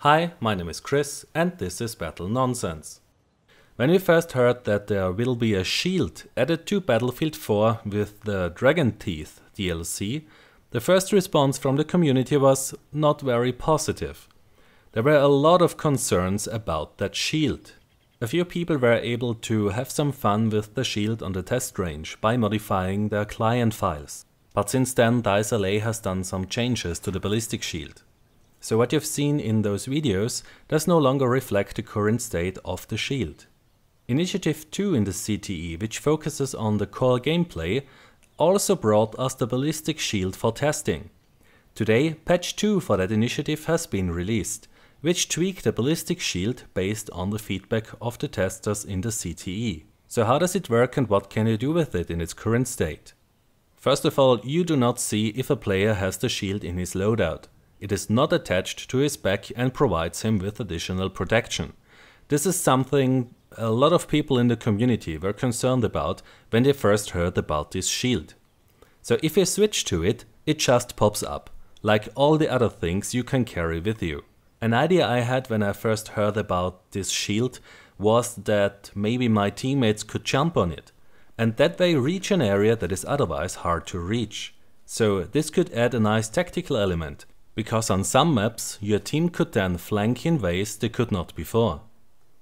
Hi, my name is Chris and this is Battle Nonsense. When we first heard that there will be a shield added to Battlefield 4 with the Dragon Teeth DLC, the first response from the community was not very positive. There were a lot of concerns about that shield. A few people were able to have some fun with the shield on the test range by modifying their client files. But since then DICE LA has done some changes to the Ballistic Shield. So what you've seen in those videos does no longer reflect the current state of the shield. Initiative 2 in the CTE, which focuses on the core gameplay, also brought us the Ballistic Shield for testing. Today, patch 2 for that initiative has been released, which tweaked the Ballistic Shield based on the feedback of the testers in the CTE. So how does it work and what can you do with it in its current state? First of all, you do not see if a player has the shield in his loadout. It is not attached to his back and provides him with additional protection. This is something a lot of people in the community were concerned about when they first heard about this shield. So if you switch to it, it just pops up, like all the other things you can carry with you. An idea I had when I first heard about this shield was that maybe my teammates could jump on it, and that way reach an area that is otherwise hard to reach. So this could add a nice tactical element, because on some maps your team could then flank in ways they could not before.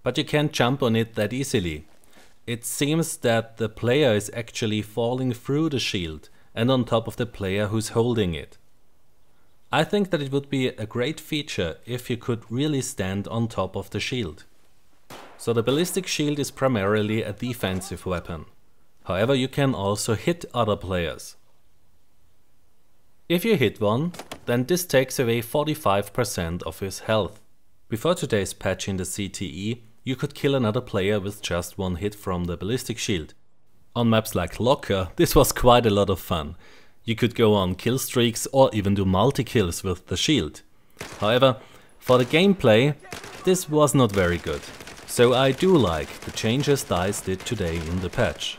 But you can't jump on it that easily. It seems that the player is actually falling through the shield and on top of the player who's holding it. I think that it would be a great feature if you could really stand on top of the shield. So the Ballistic Shield is primarily a defensive weapon. However, you can also hit other players. If you hit one, then this takes away 45% of his health. Before today's patch in the CTE, you could kill another player with just one hit from the Ballistic Shield. On maps like Locker, this was quite a lot of fun. You could go on kill streaks or even do multi-kills with the shield. However, for the gameplay, this was not very good. So I do like the changes DICE did today in the patch.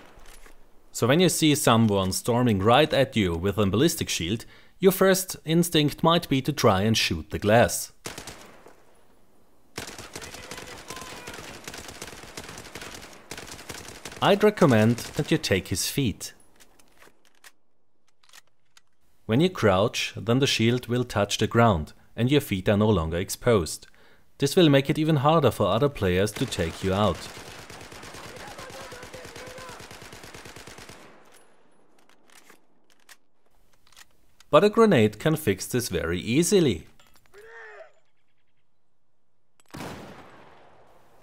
So when you see someone storming right at you with a Ballistic Shield, your first instinct might be to try and shoot the glass. I'd recommend that you take his feet. When you crouch, then the shield will touch the ground and your feet are no longer exposed. This will make it even harder for other players to take you out. But a grenade can fix this very easily.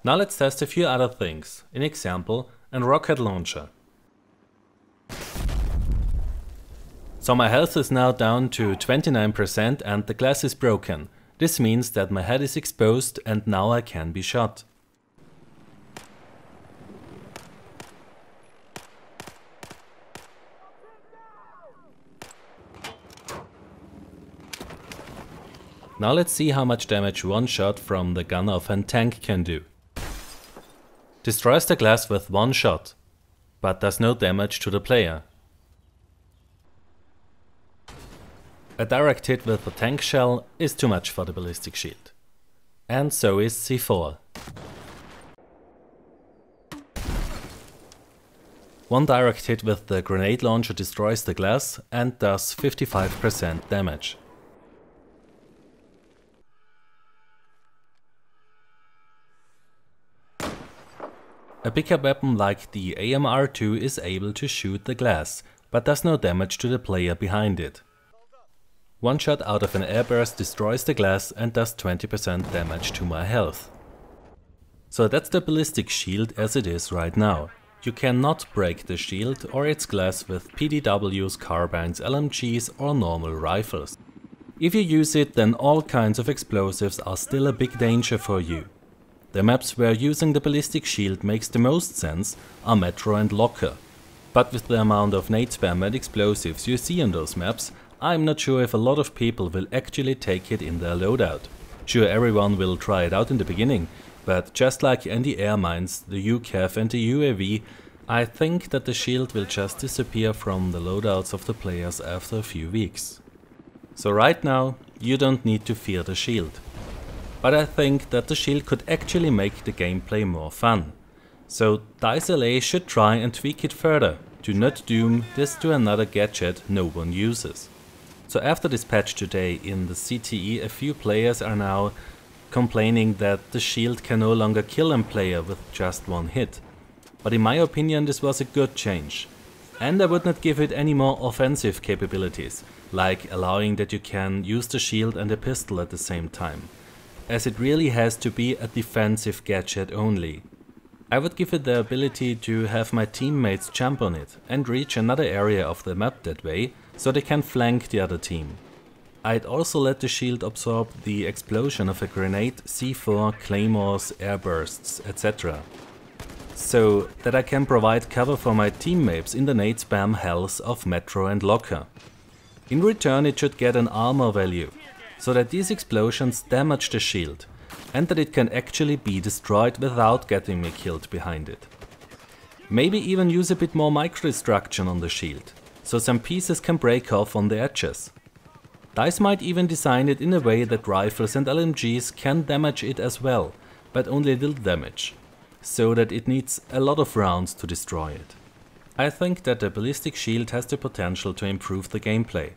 Now let's test a few other things, an example, a rocket launcher. So my health is now down to 29% and the glass is broken. This means that my head is exposed and now I can be shot. Now let's see how much damage one shot from the gun of a tank can do. Destroys the glass with one shot, but does no damage to the player. A direct hit with a tank shell is too much for the Ballistic Shield. And so is C4. One direct hit with the grenade launcher destroys the glass and does 55% damage. A bigger weapon like the AMR2 is able to shoot the glass, but does no damage to the player behind it. One shot out of an airburst destroys the glass and does 20% damage to my health. So that's the Ballistic Shield as it is right now. You cannot break the shield or its glass with PDWs, carbines, LMGs or normal rifles. If you use it, then all kinds of explosives are still a big danger for you. The maps where using the Ballistic Shield makes the most sense are Metro and Locker. But with the amount of nade spam and explosives you see on those maps, I'm not sure if a lot of people will actually take it in their loadout. Sure, everyone will try it out in the beginning, but just like in the air mines, the UCAV and the UAV, I think that the shield will just disappear from the loadouts of the players after a few weeks. So right now, you don't need to fear the shield. but I think that the shield could actually make the gameplay more fun. So DICE LA should try and tweak it further, to not doom this to another gadget no one uses. So after this patch today in the CTE, a few players are now complaining that the shield can no longer kill a player with just one hit. But in my opinion this was a good change. And I would not give it any more offensive capabilities, like allowing that you can use the shield and a pistol at the same time, as it really has to be a defensive gadget only. I would give it the ability to have my teammates jump on it and reach another area of the map that way, so they can flank the other team. I'd also let the shield absorb the explosion of a grenade, C4, claymores, airbursts, etc. So that I can provide cover for my teammates in the nade spam hells of Metro and Locker. In return it should get an armor value, so that these explosions damage the shield, and that it can actually be destroyed without getting me killed behind it. Maybe even use a bit more microdestruction on the shield, so some pieces can break off on the edges. DICE might even design it in a way that rifles and LMGs can damage it as well, but only little damage, so that it needs a lot of rounds to destroy it. I think that the Ballistic Shield has the potential to improve the gameplay,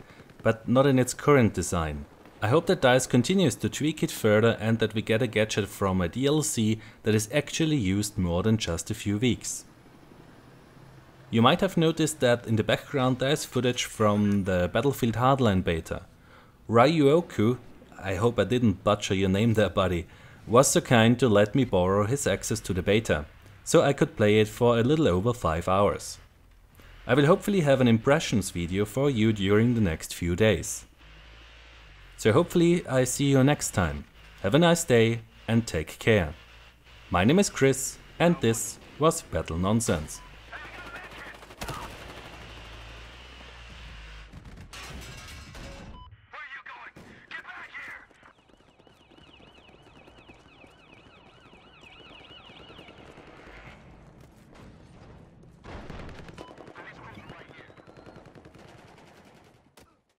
but not in its current design. I hope that DICE continues to tweak it further and that we get a gadget from a DLC that is actually used more than just a few weeks. You might have noticed that in the background there is footage from the Battlefield Hardline beta. Ryuoku, I hope I didn't butcher your name there buddy, was so kind to let me borrow his access to the beta, so I could play it for a little over 5 hours. I will hopefully have an impressions video for you during the next few days. So hopefully I see you next time. Have a nice day and take care. My name is Chris and this was Battle Nonsense.